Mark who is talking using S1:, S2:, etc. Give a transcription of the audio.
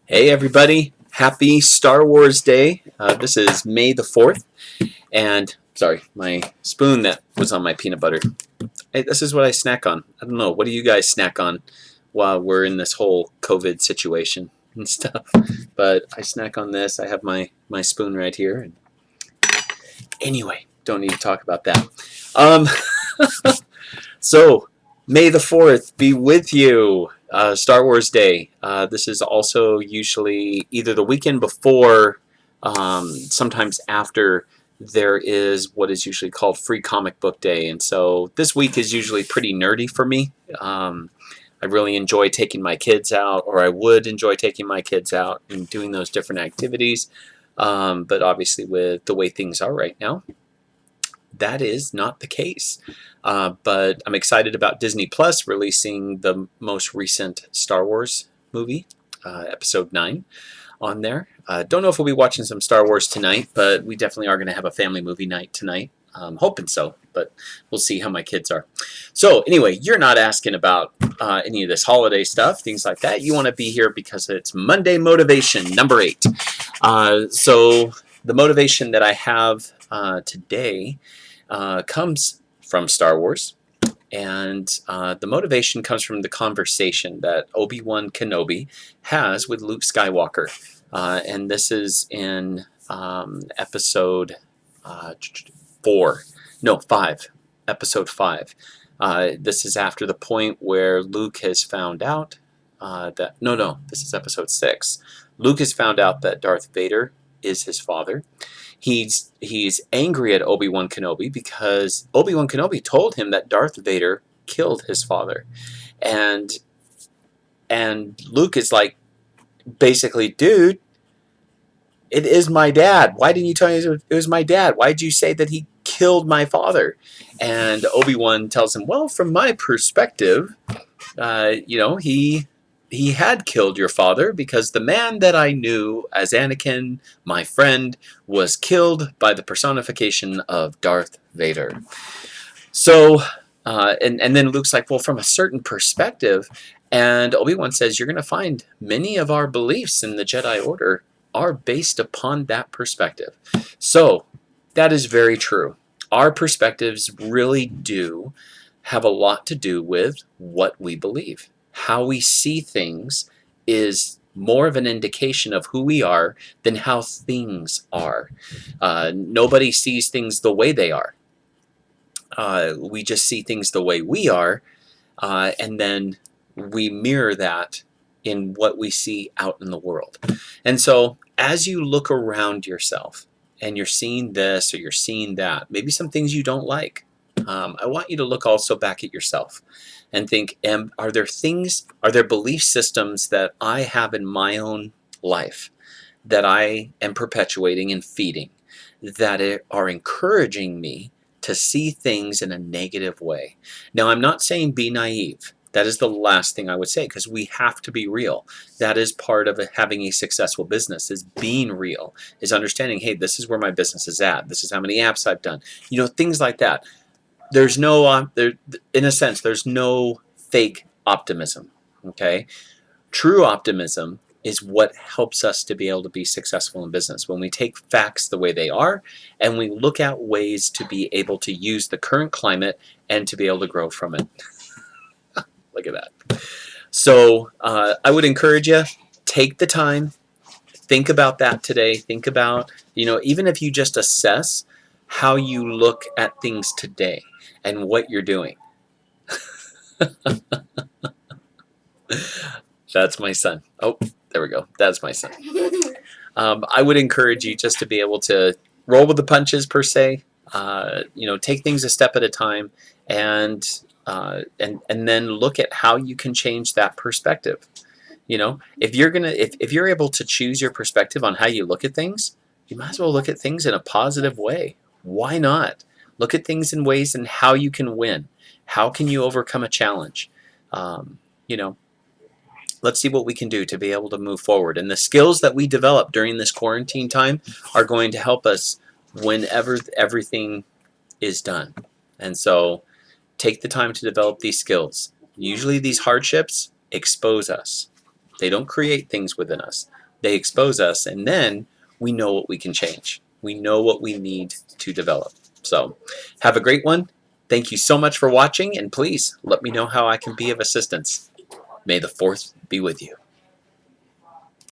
S1: Hey everybody, happy Star Wars Day. This is May the 4th, and sorry, my spoon that was on my peanut butter. Hey, this is what I snack on. I don't know, what do you guys snack on while we're in this whole COVID situation and stuff? But I snack on this. I have my spoon right here. And anyway, don't need to talk about that. Um, so, May the 4th be with you. Star Wars Day. This is also usually either the weekend before, sometimes after there is what is usually called Free Comic Book Day. And so this week is usually pretty nerdy for me. I really enjoy taking my kids out, or I would enjoy taking my kids out and doing those different activities. But obviously, with the way things are right now, that is not the case. But I'm excited about Disney Plus releasing the most recent Star Wars movie, Episode 9, on there. Don't know if we'll be watching some Star Wars tonight, but we definitely are going to have a family movie night tonight. I'm hoping so, but we'll see how my kids are. So anyway, you're not asking about any of this holiday stuff, things like that. You want to be here because it's Monday Motivation, number 8. So the motivation that I have today comes from Star Wars, and the motivation comes from the conversation that Obi-Wan Kenobi has with Luke Skywalker. And this is in episode 4, no, 5, episode 5. This is after the point where Luke has found out no, this is episode 6. Luke has found out that Darth Vader is his father. He's angry at Obi-Wan Kenobi because Obi-Wan Kenobi told him that Darth Vader killed his father. And Luke is like, basically, dude, it is my dad. Why didn't you tell me it was my dad? Why did you say that he killed my father? And Obi-Wan tells him, well, from my perspective, he had killed your father because the man that I knew as Anakin, my friend, was killed by the personification of Darth Vader. So, and then Luke's like, well, from a certain perspective, and Obi-Wan says, you're going to find many of our beliefs in the Jedi Order are based upon that perspective. So, that is very true. Our perspectives really do have a lot to do with what we believe. How we see things is more of an indication of who we are than how things are. Nobody sees things the way they are. We just see things the way we are, and then we mirror that in what we see out in the world. And so, as you look around yourself and you're seeing this or you're seeing that, maybe some things you don't like, I want you to look also back at yourself and think, are there belief systems that I have in my own life that I am perpetuating and feeding that are encouraging me to see things in a negative way? Now, I'm not saying be naive. That is the last thing I would say, because we have to be real. That is part of having a successful business, is being real, is understanding, hey, this is where my business is at. This is how many apps I've done. Things like that. There's no, in a sense, there's no fake optimism, okay? True optimism is what helps us to be able to be successful in business. When we take facts the way they are and we look at ways to be able to use the current climate and to be able to grow from it. Look at that. So I would encourage you, take the time, think about that today. Think about, even if you just assess how you look at things today and what you're doing. That's my son. Oh, there we go. That's my son. I would encourage you just to be able to roll with the punches, per se. Take things a step at a time, and then look at how you can change that perspective. If you're able to choose your perspective on how you look at things, you might as well look at things in a positive way. Why not? Look at things in ways and how you can win. How can you overcome a challenge? You know, let's see what we can do to be able to move forward. And the skills that we develop during this quarantine time are going to help us whenever everything is done. And so take the time to develop these skills. Usually these hardships expose us. They don't create things within us. They expose us, and then we know what we can change. We know what we need to develop. So have a great one. Thank you so much for watching, and please let me know how I can be of assistance. May the 4th be with you.